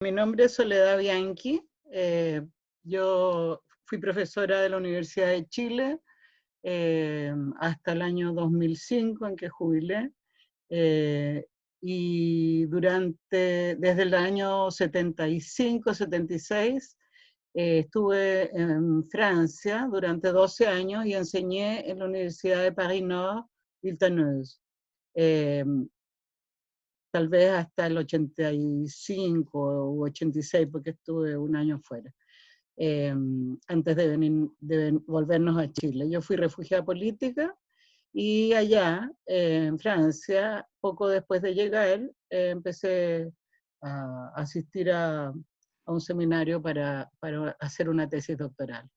Mi nombre es Soledad Bianchi. Yo fui profesora de la Universidad de Chile hasta el año 2005 en que jubilé. eh, y desde el año 75, 76, estuve en Francia durante 12 años y enseñé en la Universidad de Paris Nord, Villetaneuse. Eh, Tal vez hasta el 85 u 86, porque estuve un año fuera, antes de volvernos a Chile. Yo fui refugiada política y allá, en Francia, poco después de llegar, empecé a asistir a un seminario para hacer una tesis doctoral.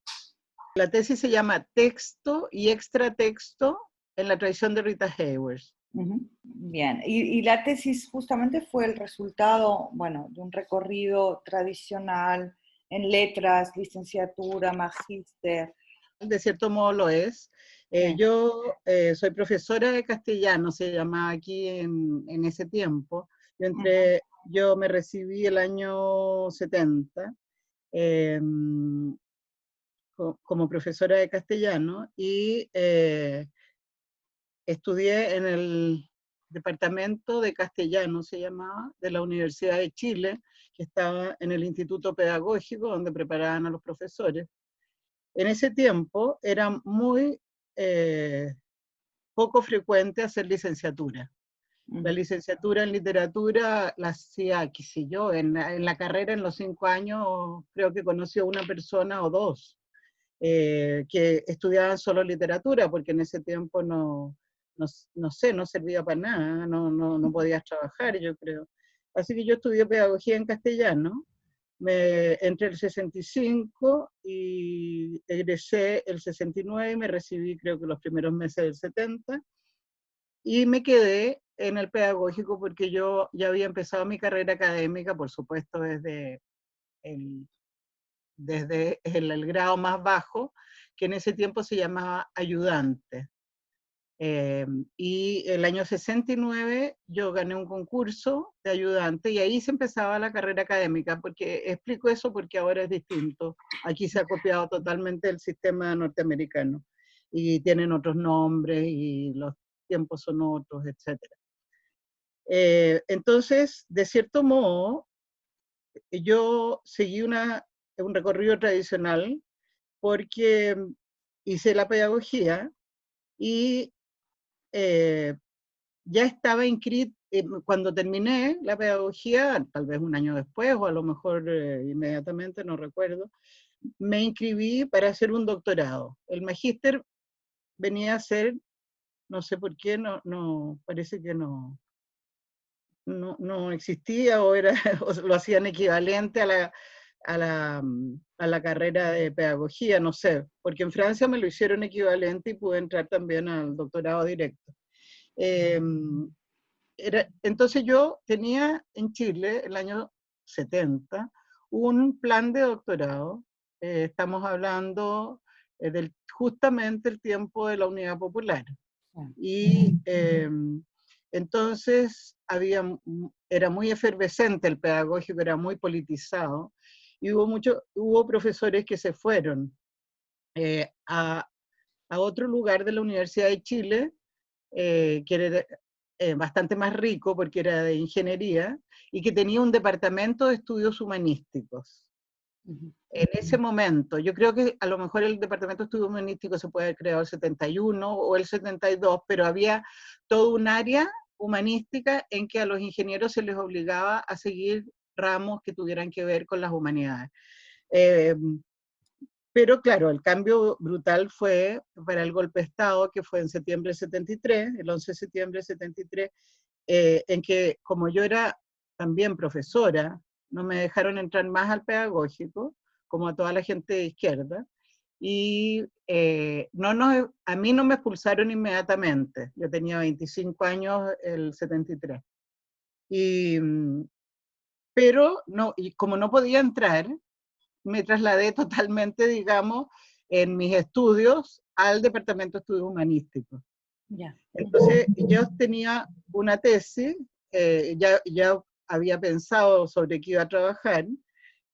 La tesis se llama Texto y extratexto en la tradición de Rita Hayworth. Bien, y la tesis justamente fue el resultado, bueno, de un recorrido tradicional en letras, licenciatura, magíster. De cierto modo lo es. Sí. Yo soy profesora de castellano, se llamaba aquí en ese tiempo. Yo me recibí el año 70 eh, como profesora de castellano y estudié en el departamento de castellano, se llamaba, de la Universidad de Chile, que estaba en el Instituto Pedagógico, donde preparaban a los profesores. En ese tiempo era muy poco frecuente hacer licenciatura. La licenciatura en literatura la hacía, qué sé yo, en la carrera en los 5 años creo que conocí a una persona o dos que estudiaban solo literatura, porque en ese tiempo no sé, no servía para nada, no podías trabajar, yo creo. Así que yo estudié pedagogía en castellano, entre el 65 y egresé el 69 y me recibí creo que los primeros meses del 70 y me quedé en el pedagógico porque yo ya había empezado mi carrera académica, por supuesto el, desde el grado más bajo, que en ese tiempo se llamaba ayudante. Y el año 69 yo gané un concurso de ayudante y ahí se empezaba la carrera académica, porque explico eso porque ahora es distinto. Aquí se ha copiado totalmente el sistema norteamericano y tienen otros nombres y los tiempos son otros, etc. Entonces, de cierto modo, yo seguí un recorrido tradicional porque hice la pedagogía y ya estaba inscrito, cuando terminé la pedagogía, tal vez un año después o a lo mejor inmediatamente, no recuerdo, me inscribí para hacer un doctorado. El magíster venía a ser, no sé por qué, parece que no existía o, o lo hacían equivalente a la carrera de pedagogía, no sé, porque en Francia me lo hicieron equivalente y pude entrar también al doctorado directo. Entonces yo tenía en Chile, el año 70, un plan de doctorado. Estamos hablando justamente el tiempo de la Unidad Popular. Y entonces era muy efervescente el pedagógico, era muy politizado, y hubo profesores que se fueron a otro lugar de la Universidad de Chile, que era bastante más rico porque era de ingeniería, y que tenía un departamento de estudios humanísticos. En ese momento, yo creo que a lo mejor el Departamento de Estudios Humanísticos se puede haber creado el 71 o el 72, pero había todo un área humanística en que a los ingenieros se les obligaba a seguir ramos que tuvieran que ver con las humanidades. Pero claro, el cambio brutal fue para el golpe de Estado, que fue en septiembre del 73, el 11 de septiembre del 73, en que como yo era también profesora, no me dejaron entrar más al pedagógico, como a toda la gente de izquierda, y a mí no me expulsaron inmediatamente, yo tenía 25 años el 73. Pero no, y como no podía entrar, me trasladé totalmente, digamos, en mis estudios al Departamento de Estudios Humanísticos. Yeah. Entonces, yo tenía una tesis, ya había pensado sobre qué iba a trabajar,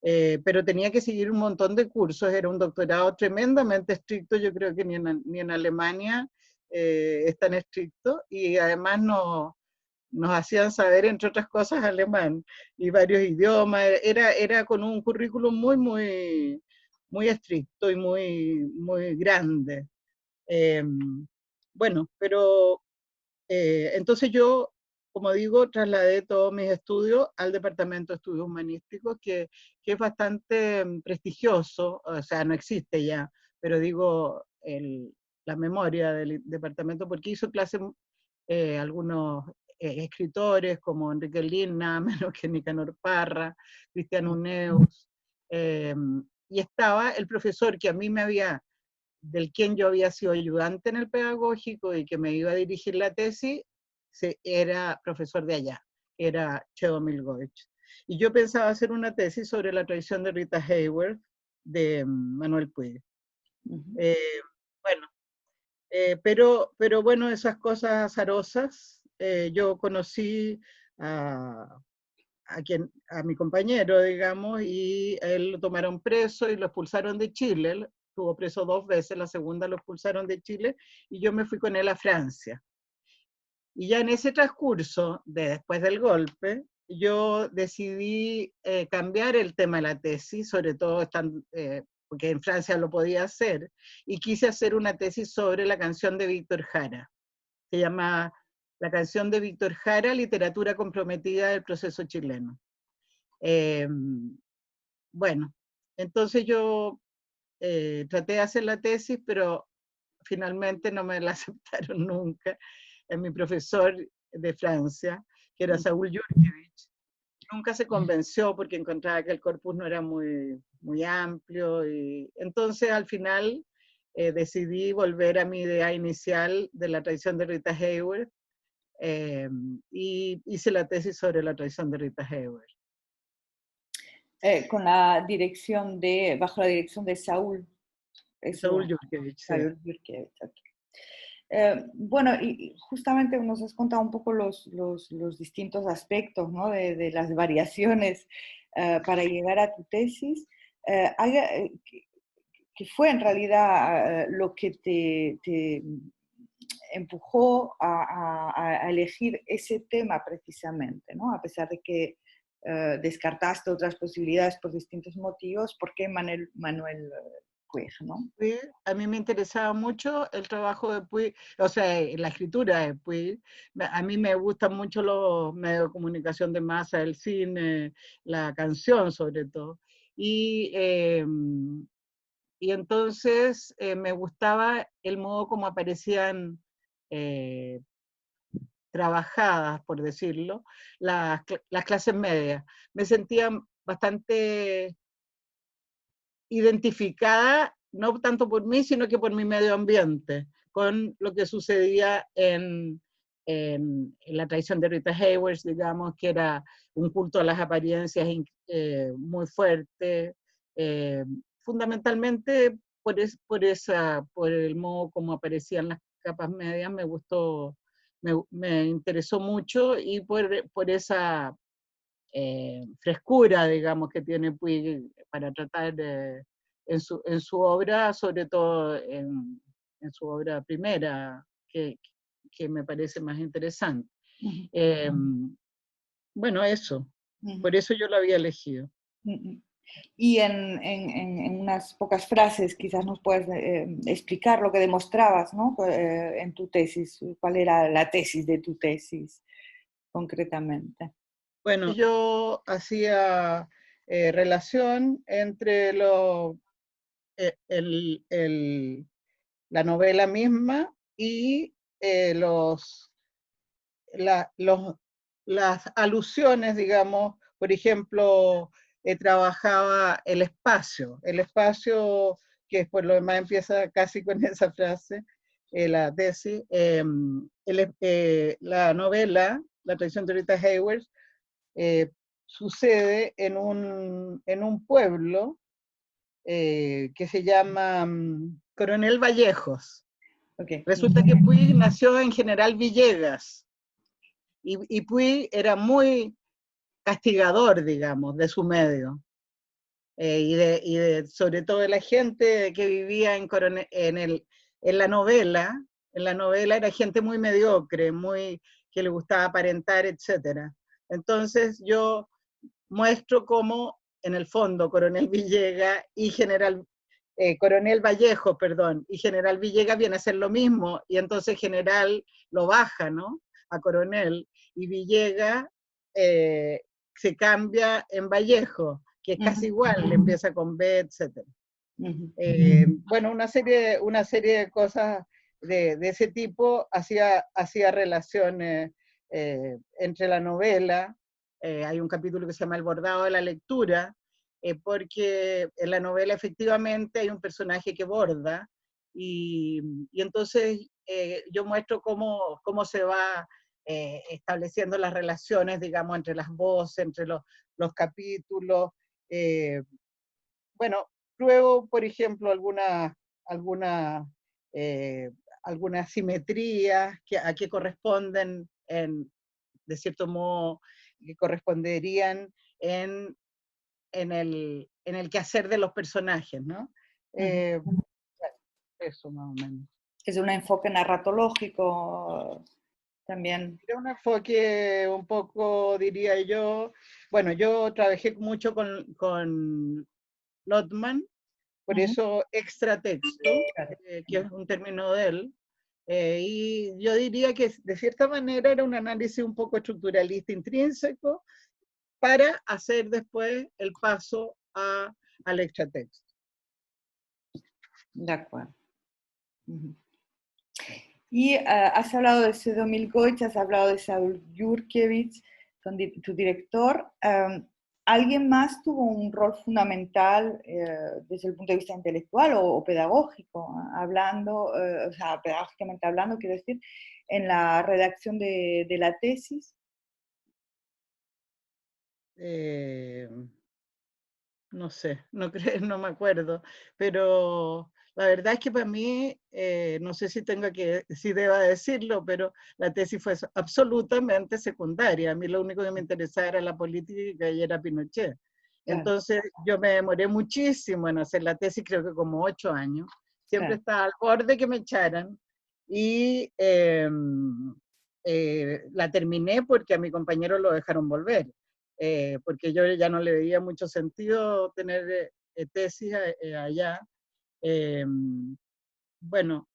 pero tenía que seguir un montón de cursos, era un doctorado tremendamente estricto, yo creo que ni en Alemania es tan estricto, y además nos hacían saber, entre otras cosas, alemán y varios idiomas, era con un currículum muy estricto y muy grande. Eh, bueno, pero entonces yo, como digo, trasladé todos mis estudios al Departamento de Estudios Humanísticos, que es bastante prestigioso, o sea, no existe ya, pero digo, la memoria del departamento, porque hizo clases algunos escritores como Enrique Lin, nada menos que Nicanor Parra, Cristian Uneus, eh, y estaba el profesor que a mí del quien yo había sido ayudante en el pedagógico y que me iba a dirigir la tesis, era profesor de allá, era Cheo Milgovich. Y yo pensaba hacer una tesis sobre la tradición de Rita Hayworth de Manuel Puig. Eh, bueno, pero bueno, esas cosas azarosas, yo conocí a, a mi compañero, digamos, y a él lo tomaron preso y lo expulsaron de Chile. Él estuvo preso 2 veces, la segunda lo expulsaron de Chile, y yo me fui con él a Francia. Y ya en ese transcurso, después del golpe, yo decidí cambiar el tema de la tesis, sobre todo porque en Francia lo podía hacer, y quise hacer una tesis sobre la canción de Víctor Jara. Se llama La canción de Víctor Jara, literatura comprometida del proceso chileno. Bueno, entonces yo traté de hacer la tesis, pero finalmente no me la aceptaron nunca. Mi profesor de Francia, que era Saúl Yurkevich, nunca se convenció porque encontraba que el corpus no era muy amplio. Y entonces al final decidí volver a mi idea inicial de la tradición de Rita Hayworth y hice la tesis sobre la tradición de Rita Hayworth. Con bajo la dirección de Saúl. Saúl Yurkevich, sí. Saúl Yurkevich, okay. Bueno, y justamente nos has contado un poco los distintos aspectos, ¿no? de las variaciones para llegar a tu tesis. ¿Qué fue en realidad lo que te empujó a elegir ese tema precisamente, ¿no? A pesar de que descartaste otras posibilidades por distintos motivos? ¿Por qué Manuel Puig, ¿no? A mí me interesaba mucho el trabajo de Puig, o sea, la escritura de Puig. A mí me gustan mucho los medios de comunicación de masa, el cine, la canción sobre todo. Y entonces me gustaba el modo como aparecían trabajadas, por decirlo, las clases medias. Me sentía bastante identificada, no tanto por mí, sino que por mi medio ambiente, con lo que sucedía en la tradición de Rita Hayworth, digamos, que era un culto a las apariencias muy fuerte, fundamentalmente por el modo como aparecían las capas medias, me gustó, me interesó mucho, y por esa frescura, digamos, que tiene Puig para tratar en su obra, sobre todo en su obra primera, que me parece más interesante. Bueno, eso. Por eso yo lo había elegido. Y en unas pocas frases quizás nos puedes explicar lo que demostrabas, ¿no? En tu tesis. ¿Cuál era la tesis de tu tesis concretamente? Bueno, yo hacía relación entre la novela misma y las alusiones, digamos. Por ejemplo, trabajaba el espacio, que por lo demás empieza casi con esa frase, la tesis. La novela, La tradición de Rita Hayworth, sucede en un pueblo que se llama Coronel Vallejos. Okay. Resulta que Puig nació en General Villegas, y Puig era muy castigador, digamos, de su medio. Sobre todo de la gente que vivía en la novela. En la novela era gente muy mediocre, que le gustaba aparentar, etc. Entonces yo muestro cómo, en el fondo, Coronel Villegas y Coronel Vallejo, perdón, y General Villegas viene a ser lo mismo, y entonces General lo baja, ¿no? A Coronel, y Villegas se cambia en Vallejo, que es casi igual, empieza con B, etc. Bueno, una serie de cosas de ese tipo hacía relaciones entre la novela. Hay un capítulo que se llama El bordado de la lectura, porque en la novela efectivamente hay un personaje que borda, y entonces yo muestro cómo se va estableciendo las relaciones, digamos, entre las voces, entre los capítulos. Bueno, pruebo, por ejemplo, algunas, eh, algunas simetrías a qué corresponden, de cierto modo, que corresponderían en el quehacer de los personajes, ¿no? Bueno, eso más o menos. Es un enfoque narratológico también. Era un enfoque un poco, diría yo, bueno, yo trabajé mucho con Lotman, por eso extratexto, que es un término de él, y yo diría que de cierta manera era un análisis un poco estructuralista intrínseco para hacer después el paso al extratexto. De acuerdo. Y has hablado de Sedomil Goich, has hablado de Saúl Jurkevich, tu director. ¿Alguien más tuvo un rol fundamental desde el punto de vista intelectual o pedagógico, hablando, o sea, pedagógicamente hablando, quiero decir, en la redacción de la tesis? No sé, no, no me acuerdo, pero la verdad es que para mí, no sé si deba decirlo, pero la tesis fue absolutamente secundaria. A mí lo único que me interesaba era la política y era Pinochet. Claro. Entonces yo me demoré muchísimo en hacer la tesis, creo que como 8 años. Siempre Claro. estaba al borde que me echaran, y la terminé porque a mi compañero lo dejaron volver. Porque yo ya no le veía mucho sentido tener tesis allá. Bueno,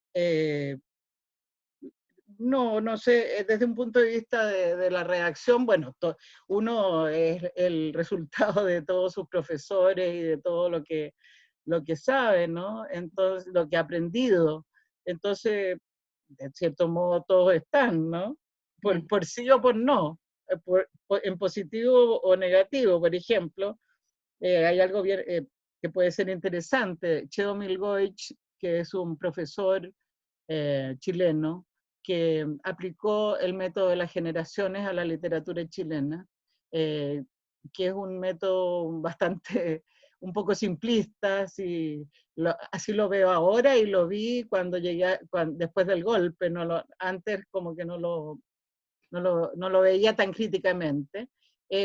no sé, desde un punto de vista de la redacción, bueno, uno es el resultado de todos sus profesores y de todo lo que sabe, ¿no? Entonces, lo que ha aprendido. Entonces, de cierto modo, todos están, ¿no? Por sí o por no, en positivo o negativo. Por ejemplo, hay algo bien, que puede ser interesante. Chedomil Goich, que es un profesor chileno, que aplicó el método de las generaciones a la literatura chilena, que es un método bastante, un poco simplista, así lo veo ahora, y lo vi cuando llegué, después del golpe, antes como que no lo veía tan críticamente.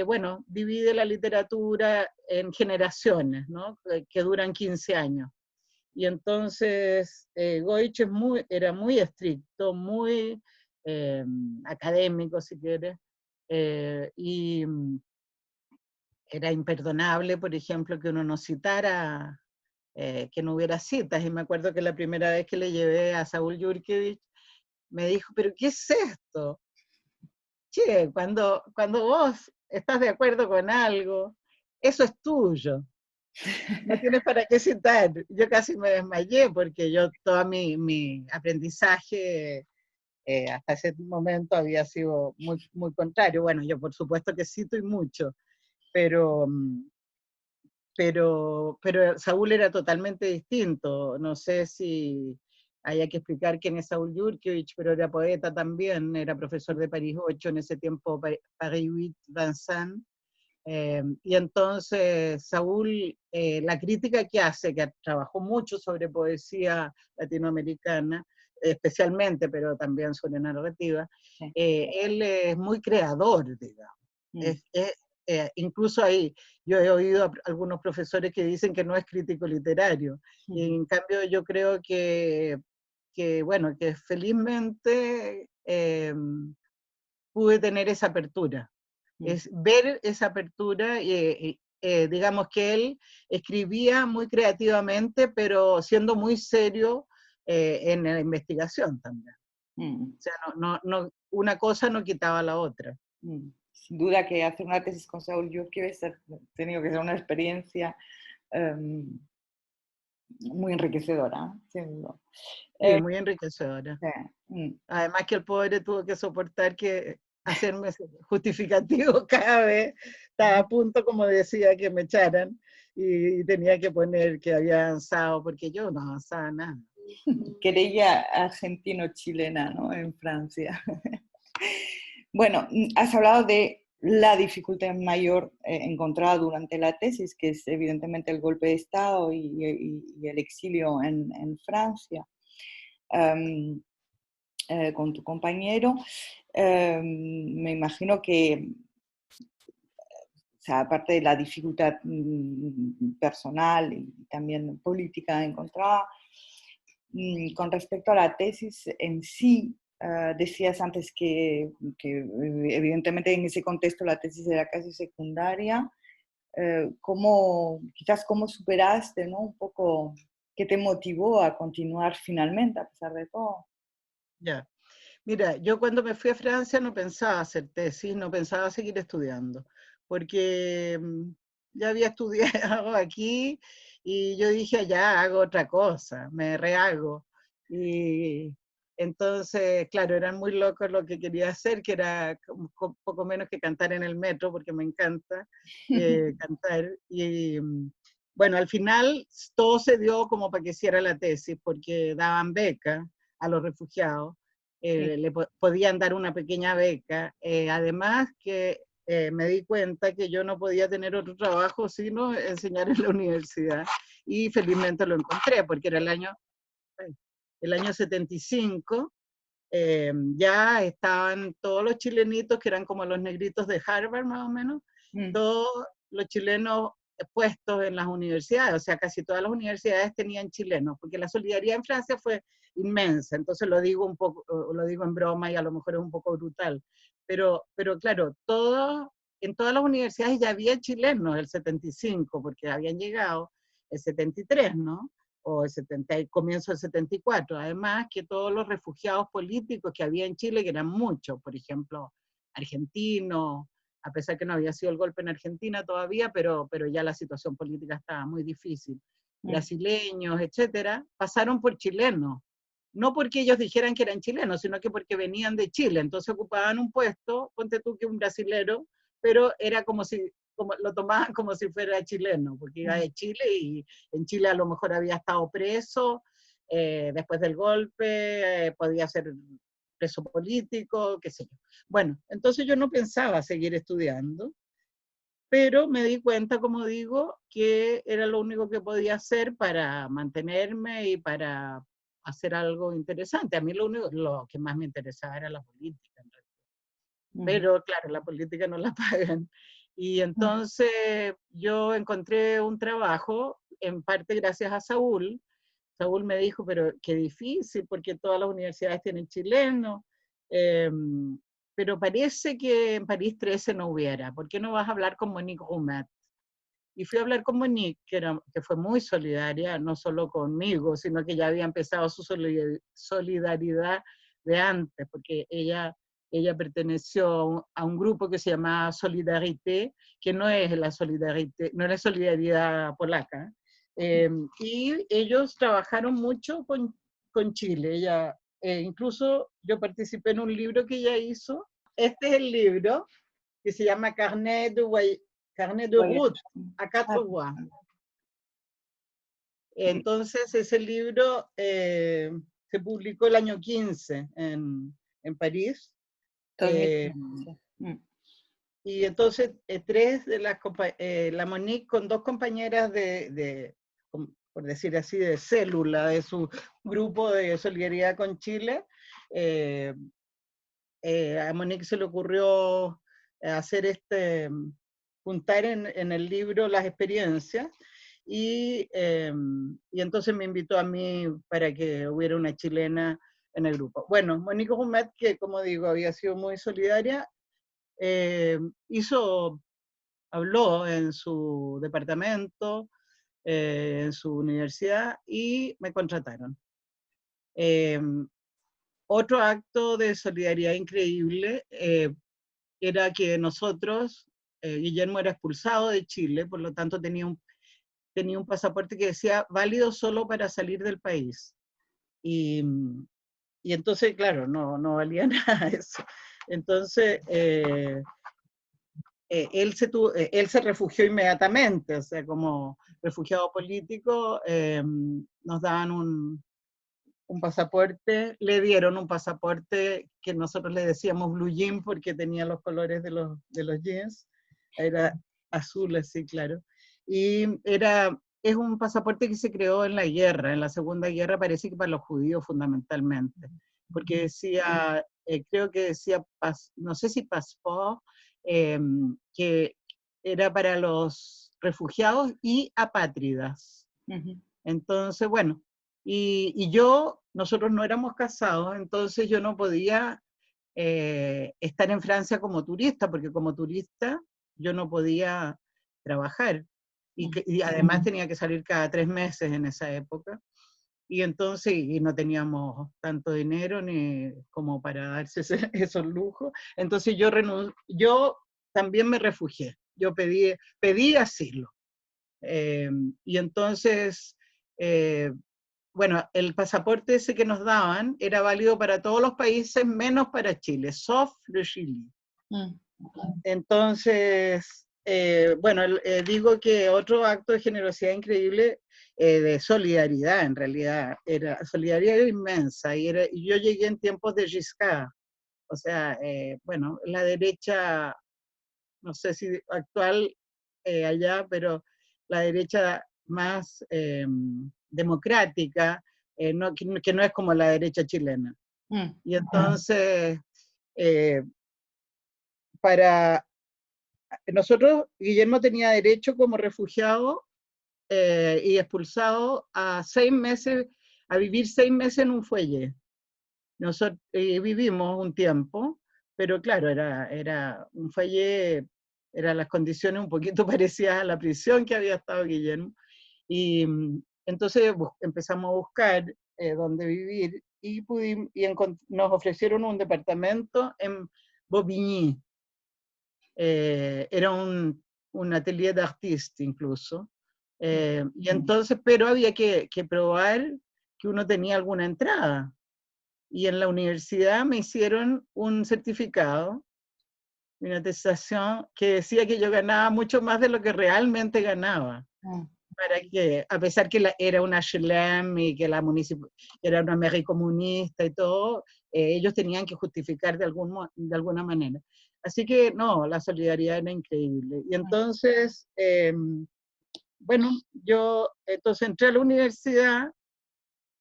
Bueno, divide la literatura en generaciones, ¿no? Que duran 15 años. Y entonces Goich era muy estricto, muy académico, si quieres, y era imperdonable, por ejemplo, que uno no citara, que no hubiera citas. Y me acuerdo que la primera vez que le llevé a Saúl Jurkevich, me dijo, ¿pero qué es esto? Che, cuando vos estás de acuerdo con algo, eso es tuyo. No tienes para qué citar. Yo casi me desmayé porque todo mi aprendizaje hasta ese momento había sido muy contrario. Bueno, yo por supuesto que cito y mucho, pero, pero Saúl era totalmente distinto. No sé si haya que explicar quién es Saúl Jurkevich, pero era poeta también, era profesor de París 8, en ese tiempo París 8, Vincent. Y entonces Saúl, la crítica que hace, que trabajó mucho sobre poesía latinoamericana, especialmente, pero también sobre narrativa, él es muy creador, digamos. incluso ahí yo he oído a algunos profesores que dicen que no es crítico literario, y en cambio yo creo bueno, que felizmente pude tener esa apertura, es ver esa apertura, digamos que él escribía muy creativamente, pero siendo muy serio en la investigación también. O sea, una cosa no quitaba la otra. Sin duda que hacer una tesis con Saúl Yurki ha tenido que ser una experiencia muy enriquecedora, sin duda. Sí, muy enriquecedora. Sí. Además que el pobre tuvo que soportar que hacerme justificativo cada vez, estaba a punto, como decía, que me echaran, y tenía que poner que había avanzado, porque yo no avanzaba nada. Querella argentino-chilena, ¿no? En Francia. Bueno, has hablado de la dificultad mayor encontrada durante la tesis, que es evidentemente el golpe de Estado y el exilio en Francia, con tu compañero. Me imagino que, o sea, aparte de la dificultad personal y también política encontrada, con respecto a la tesis en sí, decías antes que evidentemente en ese contexto la tesis era casi secundaria. Quizás cómo superaste, ¿no? Un poco, ¿qué te motivó a continuar finalmente a pesar de todo? Ya. Mira, yo cuando me fui a Francia no pensaba hacer tesis, no pensaba seguir estudiando, porque ya había estudiado aquí y yo dije, ya hago otra cosa, me rehago. Y entonces, claro, eran muy locos lo que quería hacer, que era poco menos que cantar en el metro, porque me encanta cantar. Y bueno, al final todo se dio como para que hiciera la tesis, porque daban beca a los refugiados, Sí. podían dar una pequeña beca. Además que me di cuenta que yo no podía tener otro trabajo sino enseñar en la universidad, y felizmente lo encontré, porque era el año 75, ya estaban todos los chilenitos, que eran como los negritos de Harvard más o menos, todos los chilenos puestos en las universidades, o sea, casi todas las universidades tenían chilenos, porque la solidaridad en Francia fue inmensa, entonces lo digo un poco, lo digo en broma y a lo mejor es un poco brutal, pero claro, en todas las universidades ya había chilenos el 75, porque habían llegado el 73, ¿no? O el comienzo del 74. Además que todos los refugiados políticos que había en Chile, que eran muchos, por ejemplo, argentinos, a pesar que no había sido el golpe en Argentina todavía, pero ya la situación política estaba muy difícil. Brasileños, etcétera, pasaron por chilenos. No porque ellos dijeran que eran chilenos, sino que porque venían de Chile. Entonces ocupaban un puesto, ponte tú que un brasilero, pero era como lo tomaban como si fuera chileno, porque iba de Chile y en Chile a lo mejor había estado preso después del golpe, podía ser preso político, qué sé yo. Bueno, entonces yo no pensaba seguir estudiando, pero me di cuenta, como digo, que era lo único que podía hacer para mantenerme y para hacer algo interesante. A mí lo que más me interesaba era la política, en realidad. Pero claro, la política no la pagan. Y entonces yo encontré un trabajo, en parte gracias a Saúl. Saúl me dijo, pero qué difícil, porque todas las universidades tienen chilenos, eh, pero parece que en París 13 no hubiera. ¿Por qué no vas a hablar con Monique Roumet? Y fui a hablar con Monique, que fue muy solidaria, no solo conmigo, sino que ya había empezado su solidaridad de antes, porque ella perteneció a un grupo que se llamaba Solidarité, que no es la solidaridad, no es la solidaridad polaca. Y ellos trabajaron mucho con Chile. Incluso yo participé en un libro que ella hizo. Este es el libro que se llama Carnet de route a quatre voix. Entonces ese libro se publicó el año 15 en París. Y entonces tres de la Monique con dos compañeras por decir así, de célula de su grupo de solidaridad con Chile, a Monique se le ocurrió hacer juntar en el libro las experiencias, y entonces me invitó a mí para que hubiera una chilena en el grupo. Bueno, Monique Humet, que como digo, había sido muy solidaria, habló en su departamento, en su universidad, y me contrataron. Otro acto de solidaridad increíble era que nosotros, Guillermo era expulsado de Chile, por lo tanto tenía un pasaporte que decía válido solo para salir del país. Y entonces, claro, no valía nada eso. Entonces, él se refugió inmediatamente, o sea, como refugiado político, nos daban un pasaporte, le dieron un pasaporte que nosotros le decíamos blue jean porque tenía los colores de los jeans, era azul así, claro, y es un pasaporte que se creó en la guerra, en la Segunda Guerra, parece que para los judíos fundamentalmente, porque decía, creo que decía, no sé si passeport, que era para los refugiados y apátridas. Entonces, bueno, y nosotros no éramos casados, entonces yo no podía estar en Francia como turista, porque como turista yo no podía trabajar. Y además tenía que salir cada 3 meses en esa época. Y entonces, y no teníamos tanto dinero ni como para darse esos lujos. Entonces yo también me refugié. Yo pedí asilo. Y entonces, bueno, el pasaporte ese que nos daban era válido para todos los países menos para Chile, sauf le Chili. Entonces, bueno, digo que otro acto de generosidad increíble, de solidaridad en realidad, solidaridad inmensa, y yo llegué en tiempos de Giscard, o sea, bueno, la derecha, no sé si actual allá, pero la derecha más democrática, que no es como la derecha chilena. Y entonces, para nosotros, Guillermo tenía derecho como refugiado y expulsado a 6 meses, a vivir 6 meses en un fuelle. Nosotros vivimos un tiempo, pero claro, era un fuelle, eran las condiciones un poquito parecidas a la prisión que había estado Guillermo. Y entonces empezamos a buscar dónde vivir, y nos ofrecieron un departamento en Bobigny. Era un atelier d'artiste incluso. Y entonces, pero había que probar que uno tenía alguna entrada. Y en la universidad me hicieron un certificado, una atestación que decía que yo ganaba mucho más de lo que realmente ganaba. Para que, a pesar que era una HLM y que era una mairie comunista y todo, ellos tenían que justificar de alguna manera. Así que no, la solidaridad era increíble. Y entonces, bueno, yo entonces entré a la universidad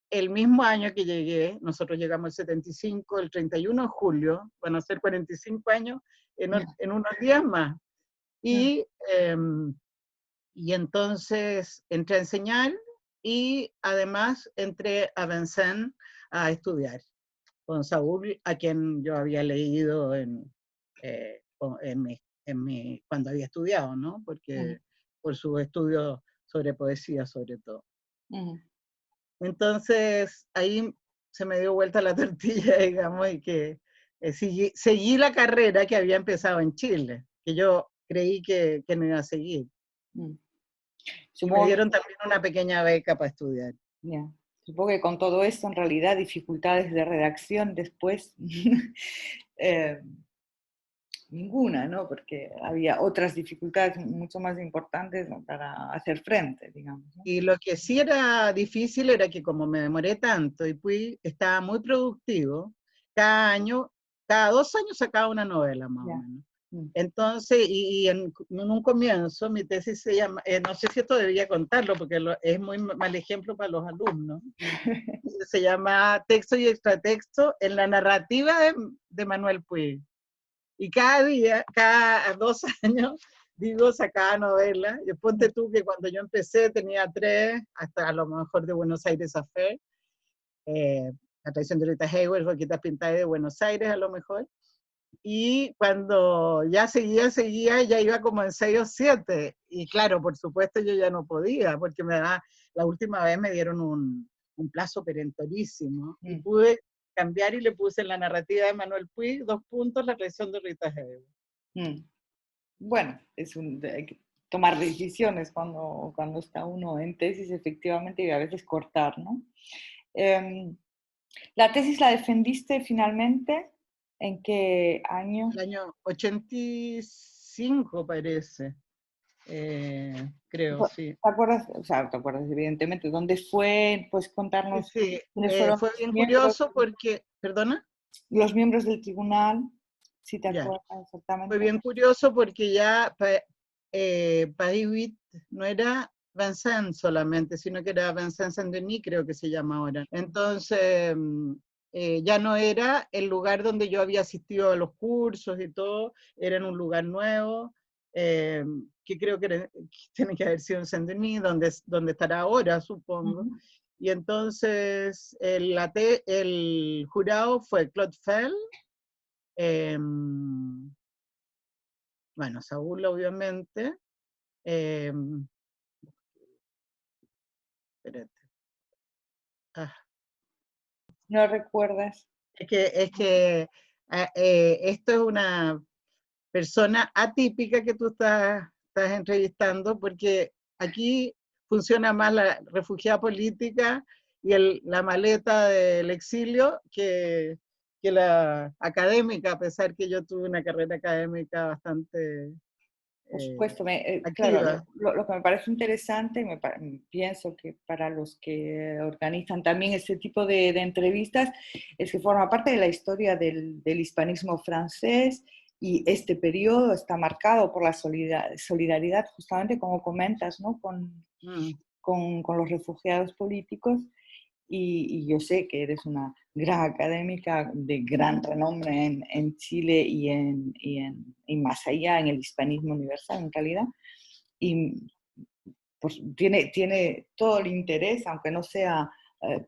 el mismo año que llegué. Nosotros llegamos el 75, el 31 de julio, van a ser 45 años en unos días más. Y entonces entré a enseñar, y además entré a Vincennes a estudiar con Saúl, a quien yo había leído cuando había estudiado, ¿no? Porque por sus estudios sobre poesía, sobre todo. Entonces ahí se me dio vuelta la tortilla, digamos, y que seguí la carrera que había empezado en Chile, que yo creí que no iba a seguir. Y me dieron también una pequeña beca para estudiar. Yeah. Supongo que con todo esto, en realidad, dificultades de redacción después, ninguna, ¿no? Porque había otras dificultades mucho más importantes, ¿no?, para hacer frente, digamos, ¿no? Y lo que sí era difícil era que como me demoré tanto y estaba muy productivo, cada 2 años sacaba una novela más o menos. Entonces, y en un comienzo mi tesis se llama, no sé si esto debería contarlo porque es muy mal ejemplo para los alumnos, se llama Texto y extratexto en la narrativa de Manuel Puig. Y cada 2 años digo, sacaba novelas. Y ponte tú que cuando yo empecé tenía 3, hasta a lo mejor de Buenos Aires a Fe, La traición de Rita Hayworth, Boquitas Pintadas de Buenos Aires a lo mejor. Y cuando ya seguía, ya iba como en 6 o 7. Y claro, por supuesto yo ya no podía, porque la última vez me dieron un plazo perentorísimo. Y pude cambiar y le puse en la narrativa de Manuel Puig, 2 puntos, La traición de Rita Hayworth. Bueno, hay que tomar decisiones cuando está uno en tesis, efectivamente, y a veces cortar, ¿no? ¿La tesis la defendiste finalmente? ¿En qué año? El año 85 parece, creo, sí. ¿Te acuerdas? O sea, te acuerdas evidentemente. ¿Dónde fue? ¿Puedes contarnos Sí, quiénes fueron fue bien curioso porque, ¿perdona? los miembros del tribunal? Si te Ya, acuerdas fue exactamente. bien curioso porque ya Paris 8 no era Vincennes solamente, sino que era Vincennes Saint-Denis, creo que se llama ahora. Entonces, ya no era el lugar donde yo había asistido a los cursos y todo, era en un lugar nuevo, que creo que tiene que haber sido en Saint-Denis, donde estará ahora, supongo. Y entonces el jurado fue Claude Fell, bueno, Saúl obviamente, espérate. ¿No recuerdas? Esto es una persona atípica que tú estás entrevistando, porque aquí funciona más la refugiada política y la maleta del exilio que la académica, a pesar que yo tuve una carrera académica bastante Por supuesto, claro, activa. lo que me parece interesante, pienso que para los que organizan también este tipo de entrevistas, es que forma parte de la historia del hispanismo francés y este periodo está marcado por la solidaridad, justamente como comentas, ¿no? Con los refugiados políticos. Y yo sé que eres una gran académica de gran renombre en Chile y más allá en el hispanismo universal en calidad. Y pues tiene todo el interés, aunque no sea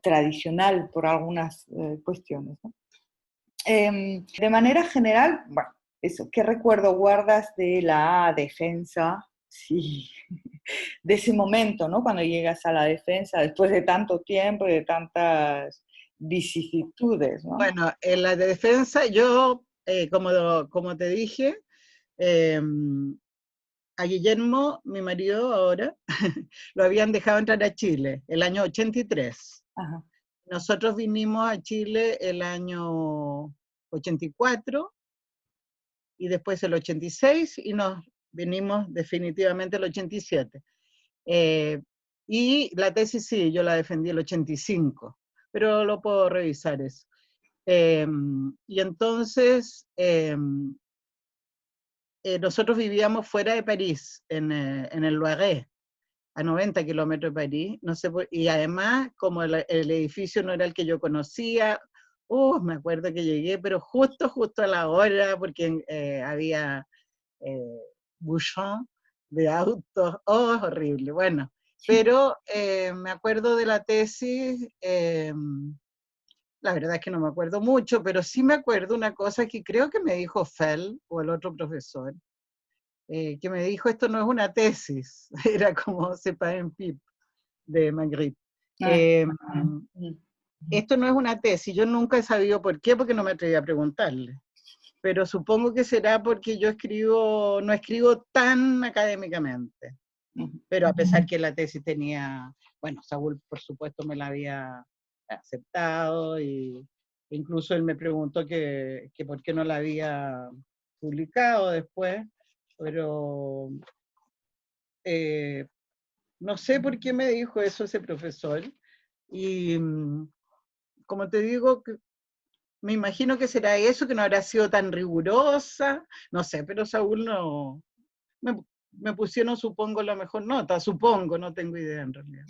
tradicional por algunas cuestiones, ¿no? De manera general, bueno, eso, ¿qué recuerdo guardas de la defensa? Sí, de ese momento, ¿no? Cuando llegas a la defensa, después de tanto tiempo y de tantas vicisitudes, ¿no? Bueno, en la defensa yo, como te dije, eh, a Guillermo, mi marido ahora, lo habían dejado entrar a Chile el año 83. Ajá. Nosotros vinimos a Chile el año 84 y después el 86 y nos vinimos definitivamente el 87. Y la tesis sí, yo la defendí el 85, pero lo puedo revisar eso. Y entonces nosotros vivíamos fuera de París, en el Loiret, a 90 kilómetros de París, no sé, y además, como el edificio no era el que yo conocía, me acuerdo que llegué, pero justo a la hora, porque había eh, bouchón de autos, horrible, bueno, pero me acuerdo de la tesis, la verdad es que no me acuerdo mucho, pero sí me acuerdo una cosa que creo que me dijo Fell, o el otro profesor, que me dijo, esto no es una tesis, era como Sepa en Pip de Magritte. Ah, Esto no es una tesis, yo nunca he sabido por qué, porque no me atreví a preguntarle, pero supongo que será porque yo no escribo tan académicamente, pero a pesar que la tesis tenía, bueno, Saúl por supuesto me la había aceptado, y incluso él me preguntó que por qué no la había publicado después, pero no sé por qué me dijo eso ese profesor. Y como te digo, me imagino que será eso, que no habrá sido tan rigurosa, no sé, pero Saúl no, me pusieron, supongo, la mejor nota, supongo, no tengo idea en realidad.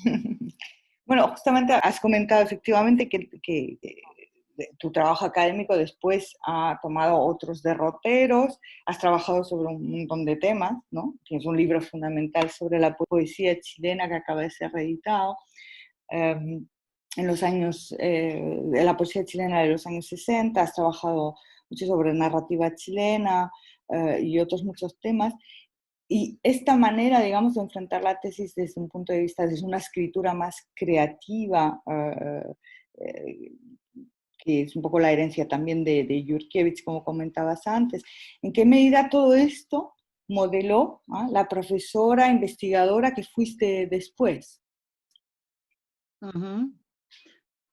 Bueno, justamente has comentado efectivamente que tu trabajo académico después ha tomado otros derroteros, has trabajado sobre un montón de temas, ¿no? Tienes un libro fundamental sobre la poesía chilena que acaba de ser reeditado. En los años, de la poesía chilena de los años 60, has trabajado mucho sobre narrativa chilena y otros muchos temas. Y esta manera, digamos, de enfrentar la tesis desde un punto de vista, desde una escritura más creativa, eh, que es un poco la herencia también de Jurkiewicz, como comentabas antes, ¿en qué medida todo esto modeló la profesora investigadora que fuiste después? Ujú.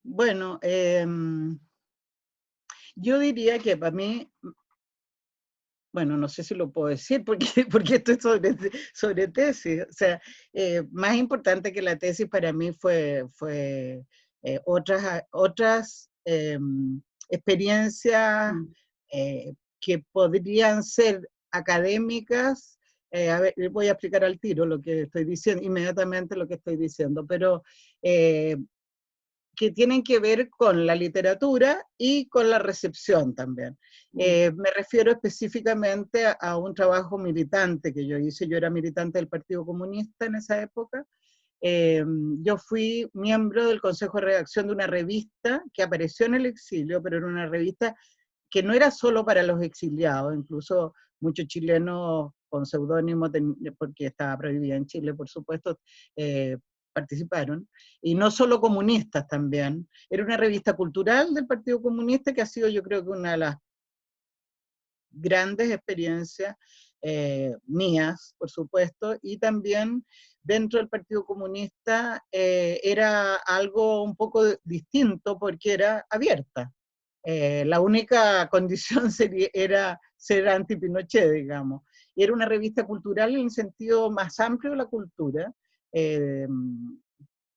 Bueno, yo diría que para mí, bueno, no sé si lo puedo decir porque, porque esto es sobre tesis. O sea, más importante que la tesis para mí fue otras experiencias que podrían ser académicas. A ver, voy a explicar al tiro lo que estoy diciendo, inmediatamente lo que estoy diciendo, pero que tienen que ver con la literatura y con la recepción también. Me refiero específicamente a un trabajo militante que yo hice. Yo era militante del Partido Comunista en esa época. Yo fui miembro del Consejo de Redacción de una revista que apareció en el exilio, pero era una revista que no era solo para los exiliados, incluso muchos chilenos con seudónimo, porque estaba prohibida en Chile, por supuesto, participaron, y no solo comunistas también. Era una revista cultural del Partido Comunista que ha sido, yo creo que una de las grandes experiencias mías, por supuesto, y también dentro del Partido Comunista era algo un poco distinto porque era abierta. La única condición era ser anti-Pinochet, digamos. Y era una revista cultural en el sentido más amplio de la cultura, eh,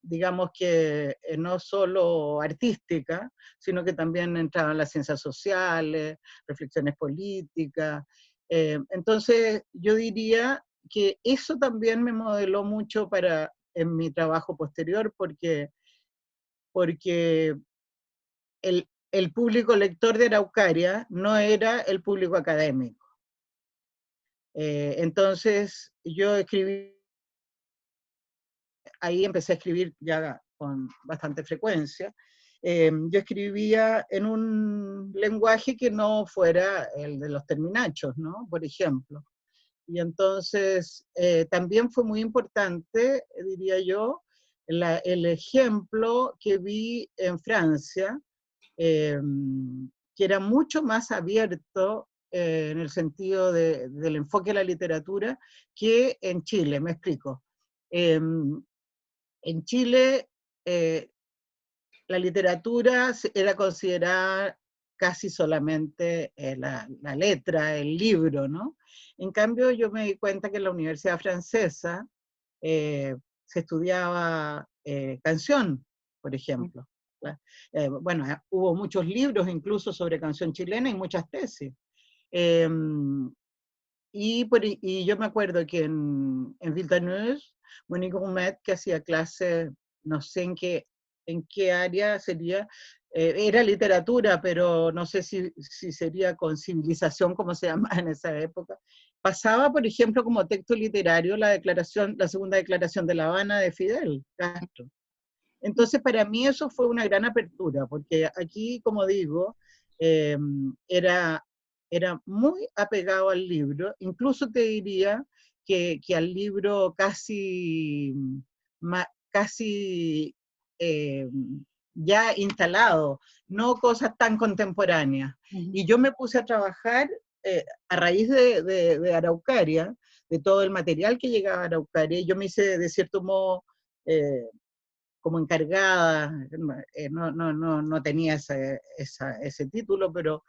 digamos que no solo artística, sino que también entraban las ciencias sociales, reflexiones políticas. Entonces, yo diría que eso también me modeló mucho en mi trabajo posterior, porque el público lector de Araucaria no era el público académico. Entonces, yo escribí, ahí empecé a escribir ya con bastante frecuencia. Yo escribía en un lenguaje que no fuera el de los terminachos, ¿no? Por ejemplo. Y entonces también fue muy importante, diría yo, el ejemplo que vi en Francia, que era mucho más abierto en el sentido del enfoque de la literatura que en Chile, me explico. En Chile la literatura era considerada casi solamente la letra, el libro, ¿no? En cambio, yo me di cuenta que en la Universidad Francesa se estudiaba canción, por ejemplo. Bueno, hubo muchos libros incluso sobre canción chilena y muchas tesis. Eh, y yo me acuerdo que en Villeneuve, Monique Gourmet, que hacía clases, no sé en qué área sería, era literatura, pero no sé si sería con civilización, como se llamaba en esa época. Pasaba, por ejemplo, como texto literario la segunda declaración de La Habana de Fidel Castro. Entonces, para mí eso fue una gran apertura, porque aquí, como digo, eh, era, era muy apegado al libro, incluso te diría que al libro casi eh, ya instalado, no cosas tan contemporáneas. Y yo me puse a trabajar a raíz de Araucaria, de todo el material que llegaba a Araucaria, yo me hice de cierto modo como encargada, no tenía ese título, pero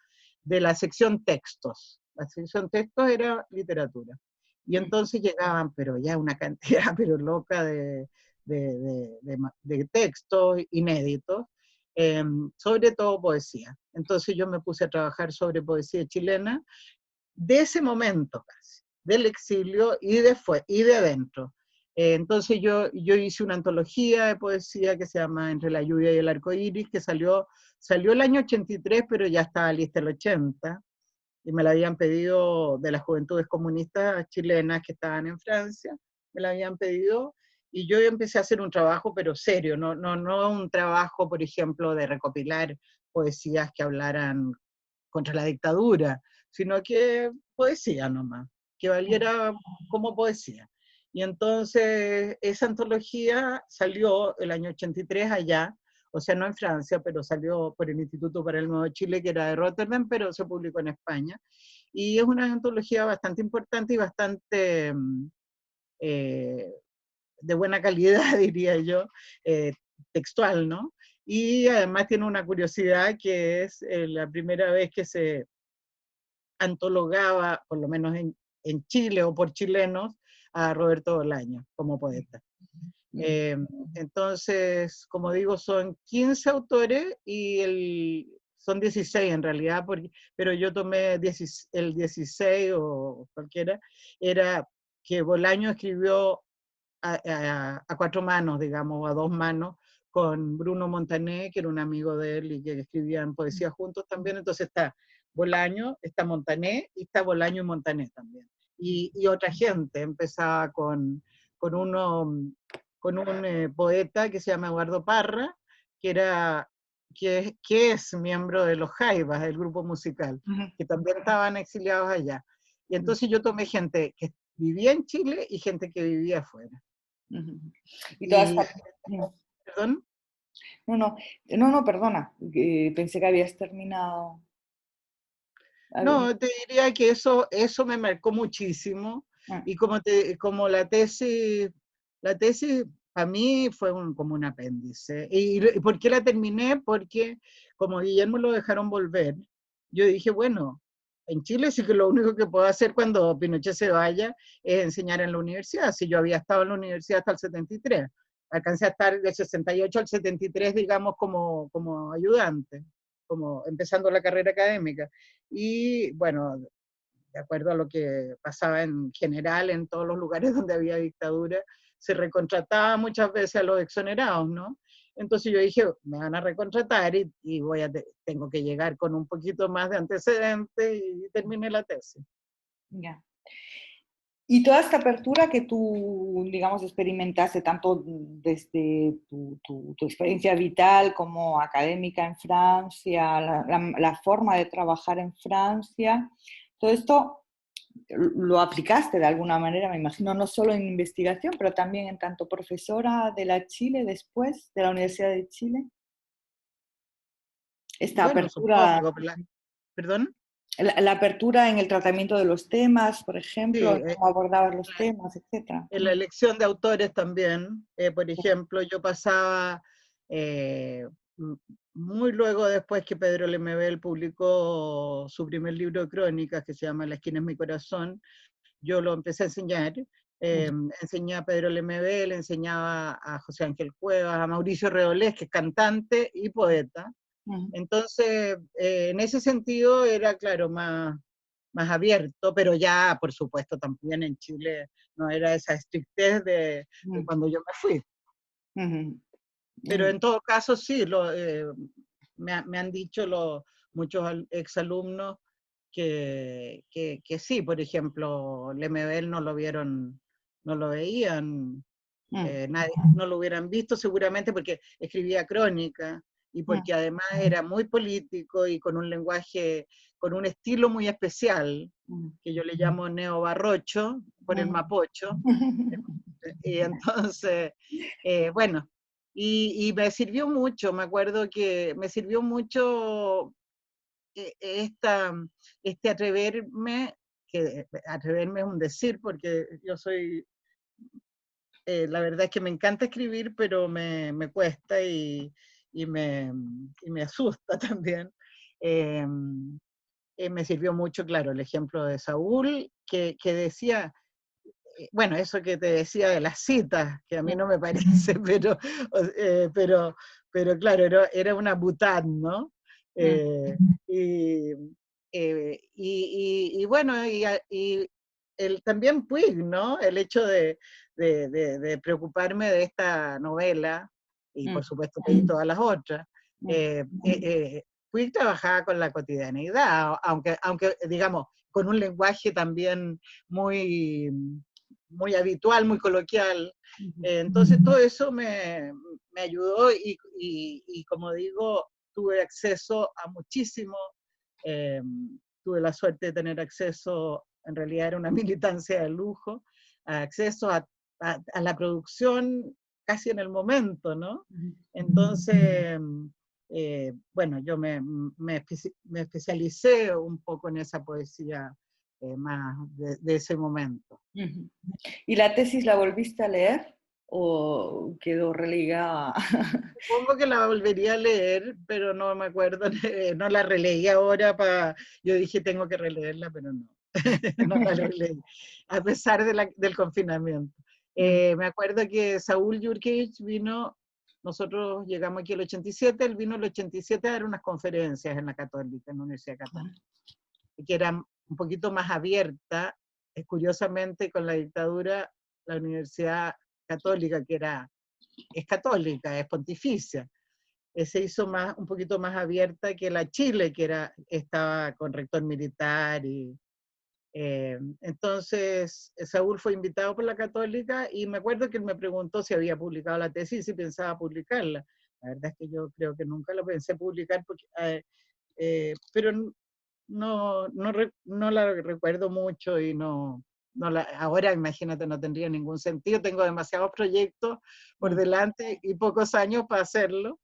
de la sección textos. La sección textos era literatura. Y entonces llegaban, pero ya una cantidad, pero loca de textos inéditos, sobre todo poesía. Entonces yo me puse a trabajar sobre poesía chilena de ese momento casi, del exilio y de adentro. Entonces yo hice una antología de poesía que se llama Entre la lluvia y el arco iris, que salió el año 83, pero ya estaba lista el 80, y me la habían pedido de las juventudes comunistas chilenas que estaban en Francia, me la habían pedido, y yo empecé a hacer un trabajo, pero serio, no un trabajo, por ejemplo, de recopilar poesías que hablaran contra la dictadura, sino que poesía nomás, que valiera como poesía. Y entonces esa antología salió el año 83 allá, o sea, no en Francia, pero salió por el Instituto para el Nuevo Chile, que era de Rotterdam, pero se publicó en España. Y es una antología bastante importante y bastante eh, de buena calidad, diría yo, textual, ¿no? Y además tiene una curiosidad que es la primera vez que se antologaba, por lo menos en Chile o por chilenos, a Roberto Bolaño como poeta. Eh, entonces, como digo, son 15 autores y son 16 en realidad, pero yo tomé el 16 o cualquiera, era que Bolaño escribió a cuatro manos, digamos, a dos manos, con Bruno Montané, que era un amigo de él y que escribían poesía juntos también. Entonces está Bolaño, está Montané y está Bolaño y Montané también. Y otra gente, empezaba con, uno, con un poeta que se llama Eduardo Parra, que es miembro de los Jaivas, del grupo musical, que también estaban exiliados allá. Y entonces yo tomé gente que vivía en Chile y gente que vivía afuera. Y toda Y, esta... ¿perdón? No, perdona, pensé que habías terminado. No, te diría que eso me marcó muchísimo, Ah, y como la tesis para mí fue como un apéndice. ¿Y por qué la terminé? Porque como Guillermo lo dejaron volver, yo dije, bueno, en Chile sí que lo único que puedo hacer cuando Pinochet se vaya es enseñar en la universidad. Si yo había estado en la universidad hasta el 73, alcancé a estar del 68 al 73, digamos, como ayudante, como empezando la carrera académica. Y bueno, de acuerdo a lo que pasaba en general en todos los lugares donde había dictadura, se recontrataba muchas veces a los exonerados, ¿no? Entonces yo dije, me van a recontratar y tengo que llegar con un poquito más de antecedentes, y terminé la tesis. ya. Y toda esta apertura que tú, digamos, experimentaste tanto desde tu experiencia vital como académica en Francia, la forma de trabajar en Francia, todo esto lo aplicaste de alguna manera, me imagino, no solo en investigación, pero también en tanto profesora de la Chile después, de la Universidad de Chile. Esta Bueno, apertura, supongo, ¿perdón? la apertura en el tratamiento de los temas, por Sí, ejemplo, en cómo abordabas los temas, etc. en la elección de autores también. Por ejemplo, yo pasaba eh, muy luego, después que Pedro Lemebel publicó su primer libro de crónicas, que se llama La esquina es mi corazón, yo lo empecé a enseñar. Enseñé a Pedro Lemebel, enseñaba a José Ángel Cuevas, a Mauricio Redolés, que es cantante y poeta. Entonces, en ese sentido era, claro, más abierto, pero ya, por supuesto, también en Chile no era esa estrictez de cuando yo me fui. Pero en todo caso, sí, me han dicho muchos exalumnos que sí, por ejemplo, Lemebel no lo vieron, no lo veían, no lo hubieran visto seguramente porque escribía crónica y porque además era muy político y con un lenguaje, con un estilo muy especial, que yo le llamo neobarrocho, por el mapocho. Y entonces, bueno, y me sirvió mucho, me acuerdo que me sirvió mucho esta, atreverme, que atreverme es un decir, porque yo soy, la verdad es que me encanta escribir, pero me cuesta y me asusta también. Eh, Me sirvió mucho, claro, el ejemplo de Saúl, que decía, bueno, eso que te decía de las citas, que a mí no me parece, pero claro, era una butad, ¿no? Eh, y, y bueno, también Puig, ¿no? El hecho de de preocuparme de esta novela, y mm, por supuesto leí todas las otras, mm, eh, eh, fui trabajada con la cotidianeidad, aunque digamos, con un lenguaje también muy, muy habitual, muy coloquial. ujú, Entonces todo eso me ayudó y, como digo, tuve acceso a muchísimo, eh, tuve la suerte de tener acceso, en realidad era una militancia de lujo, acceso a la producción casi en el momento, ¿no? ujú. Entonces, bueno, yo me especialicé un poco en esa poesía más de ese momento. Ujú. ¿Y la tesis la volviste a leer o quedó relegada? Supongo que la volvería a leer, pero no me acuerdo, no la releí ahora yo dije tengo que releerla, pero no, no la releí, a pesar del confinamiento. Mm, Me acuerdo que Saúl Yurkevich vino, nosotros llegamos aquí el 87, él vino el 87 a dar unas conferencias en la Católica, en la Universidad Católica, que era un poquito más abierta, curiosamente con la dictadura, la Universidad Católica, es católica, es pontificia, se hizo un poquito más abierta que la Chile, estaba con rector militar. Entonces, Saúl fue invitado por la Católica y me acuerdo que él me preguntó si había publicado la tesis y si pensaba publicarla. La verdad es que yo creo que nunca lo pensé publicar, pero no la recuerdo mucho y ahora imagínate, no tendría ningún sentido. Tengo demasiados proyectos por mm, delante y pocos años para hacerlo,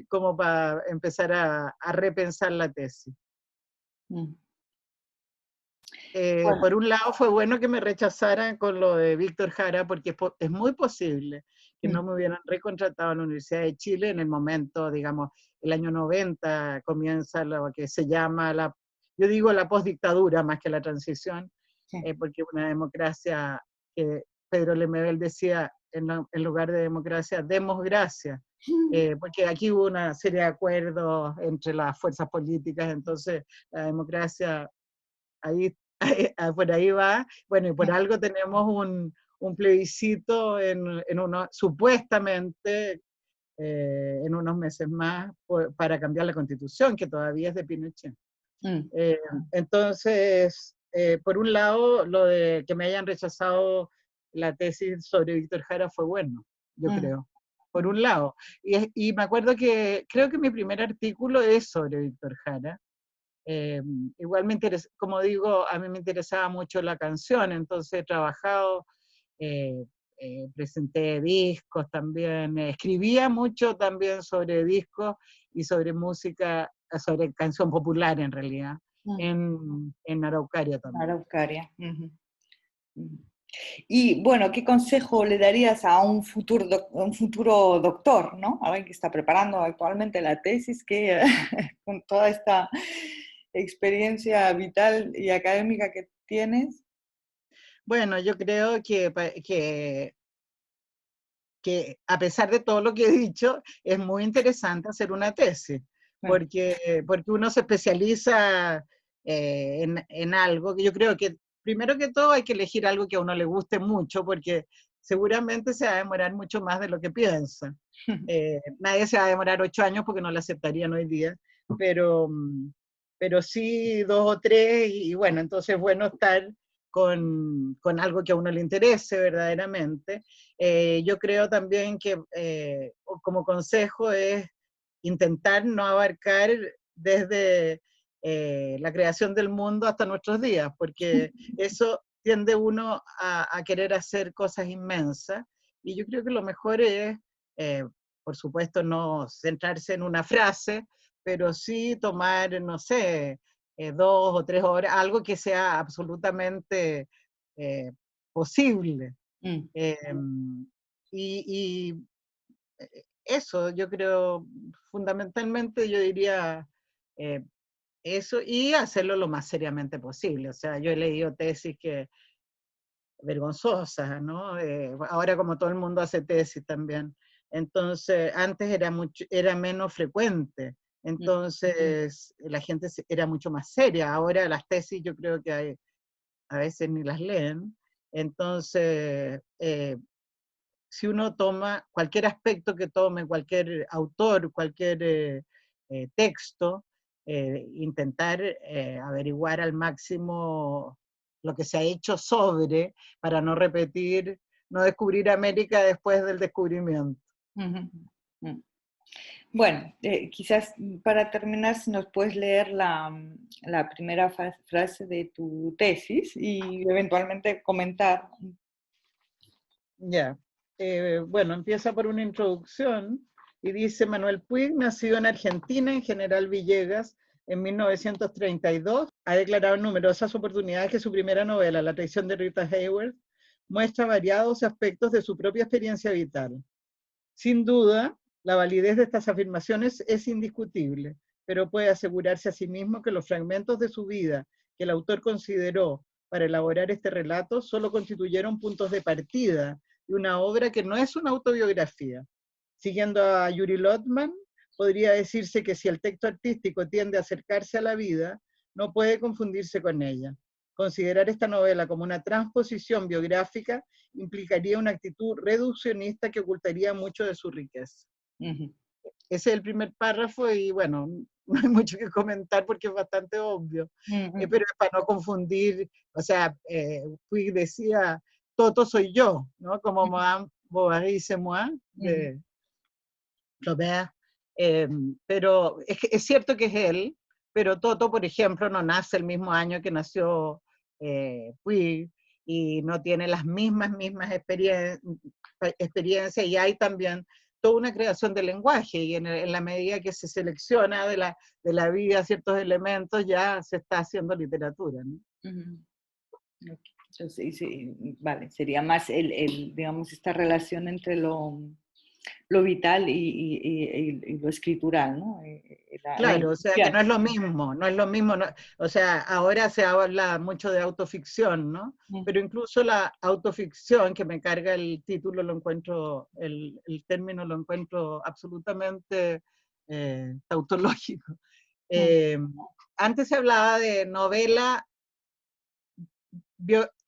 como para empezar a repensar la tesis. mm. Por Bueno, un lado fue bueno que me rechazaran con lo de Víctor Jara, porque es muy posible que mm, no me hubieran recontratado en la Universidad de Chile en el momento, digamos, el año 90 comienza lo que se llama yo digo la postdictadura más que la transición, sí. porque una democracia que Pedro Lemebel decía en lugar de democracia, demos gracia, porque aquí hubo una serie de acuerdos entre las fuerzas políticas, entonces la democracia ahí, por ahí va. Bueno, y por algo tenemos un plebiscito supuestamente en unos meses más para cambiar la constitución, que todavía es de Pinochet. Mm, Entonces, por un lado, lo de que me hayan rechazado la tesis sobre Víctor Jara fue bueno, yo mm, creo. Por mm, un lado. Y me acuerdo que creo que mi primer artículo es sobre Víctor Jara. Eh, Igual me interesa, como digo, a mí me interesaba mucho la canción, entonces he trabajado, eh, presenté discos también, escribía mucho también sobre discos y sobre música, sobre canción popular en realidad, mm. en Araucaria también. Araucaria. Ujú, ujú. Y bueno, ¿qué consejo le darías a un futuro doctor, ¿no? Alguien que está preparando actualmente la tesis, que con toda esta experiencia vital y académica que tienes? Bueno, yo creo que a pesar de todo lo que he dicho, es muy interesante hacer una tesis, Mm, porque uno se especializa en algo que yo creo que primero que todo hay que elegir algo que a uno le guste mucho, porque seguramente se va a demorar mucho más de lo que piensa. Nadie se va a demorar 8 años porque no la aceptarían hoy día, pero, pero sí 2 o 3, y bueno, entonces es bueno estar con algo que a uno le interese verdaderamente. Yo creo también que como consejo es intentar no abarcar desde la creación del mundo hasta nuestros días, porque eso tiende uno a querer hacer cosas inmensas, y yo creo que lo mejor es, eh, por supuesto, no centrarse en una frase, pero sí tomar, no sé, 2 o 3 horas, algo que sea absolutamente eh, posible. mm, Eh, y eso, yo creo, fundamentalmente yo diría eh, eso y hacerlo lo más seriamente posible. O sea, yo he leído tesis que vergonzosas, ¿no? Ahora como todo el mundo hace tesis también. Entonces, antes era menos frecuente. mm, Entonces, la gente era mucho más seria. Ahora las tesis yo creo que a veces ni las leen. Entonces, si uno toma cualquier aspecto que tome, cualquier autor, cualquier texto, intentar averiguar al máximo lo que se ha hecho sobre, para no repetir, no descubrir América después del descubrimiento. Ujú. Mm. Bueno, quizás para terminar, si nos puedes leer la primera frase de tu tesis y eventualmente comentar. Ya. Bueno, empieza por una introducción y dice: Manuel Puig, nacido en Argentina, en General Villegas, en 1932, ha declarado en numerosas oportunidades que su primera novela, La traición de Rita Hayworth, muestra variados aspectos de su propia experiencia vital. Sin duda, la validez de estas afirmaciones es indiscutible, pero puede asegurarse a sí mismo que los fragmentos de su vida que el autor consideró para elaborar este relato solo constituyeron puntos de partida de una obra que no es una autobiografía. Siguiendo a Yuri Lotman, podría decirse que si el texto artístico tiende a acercarse a la vida, no puede confundirse con ella. Considerar esta novela como una transposición biográfica implicaría una actitud reduccionista que ocultaría mucho de su riqueza. Ujú. Ese es el primer párrafo y bueno, no hay mucho que comentar porque es bastante obvio, Ujú. pero es para no confundir, o sea, Puig decía, Toto soy yo, ¿no? Como Madame Bovary c'est moi, Ujú. de Flaubert, pero es cierto que es él, pero Toto, por ejemplo, no nace el mismo año que nació Puig, y no tiene las mismas experiencias, y hay también toda una creación del lenguaje, y en la medida que se selecciona de la vida ciertos elementos, ya se está haciendo literatura, ¿no? Ujú. Ok. Entonces, sí, vale, sería más digamos, esta relación entre lo vital y lo escritural, ¿no? La Claro, o sea que intención. no es lo mismo, no es lo mismo, o sea, ahora se habla mucho de autoficción, ¿no? Ujú. Pero incluso la autoficción, que me carga el título, lo encuentro, el término lo encuentro absolutamente tautológico. Ujú. Eh, Antes se hablaba de novela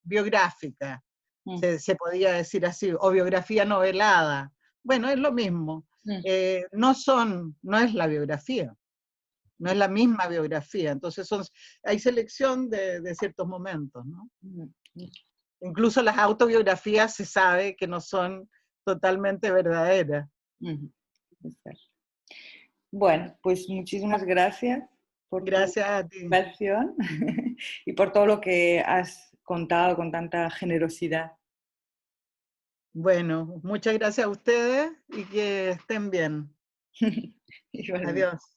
biográfica, Ujú. se podía decir así, o biografía novelada. Bueno, es lo mismo. No es la biografía. No es la misma biografía, entonces hay selección de ciertos momentos, ¿no? Ujú. Incluso las autobiografías se sabe que no son totalmente verdaderas. Ujú. Exacto. Bueno, pues muchísimas gracias por tu Gracias a ti. participación y por todo lo que has contado con tanta generosidad. Bueno, muchas gracias a ustedes y que estén bien. Igualmente. Adiós.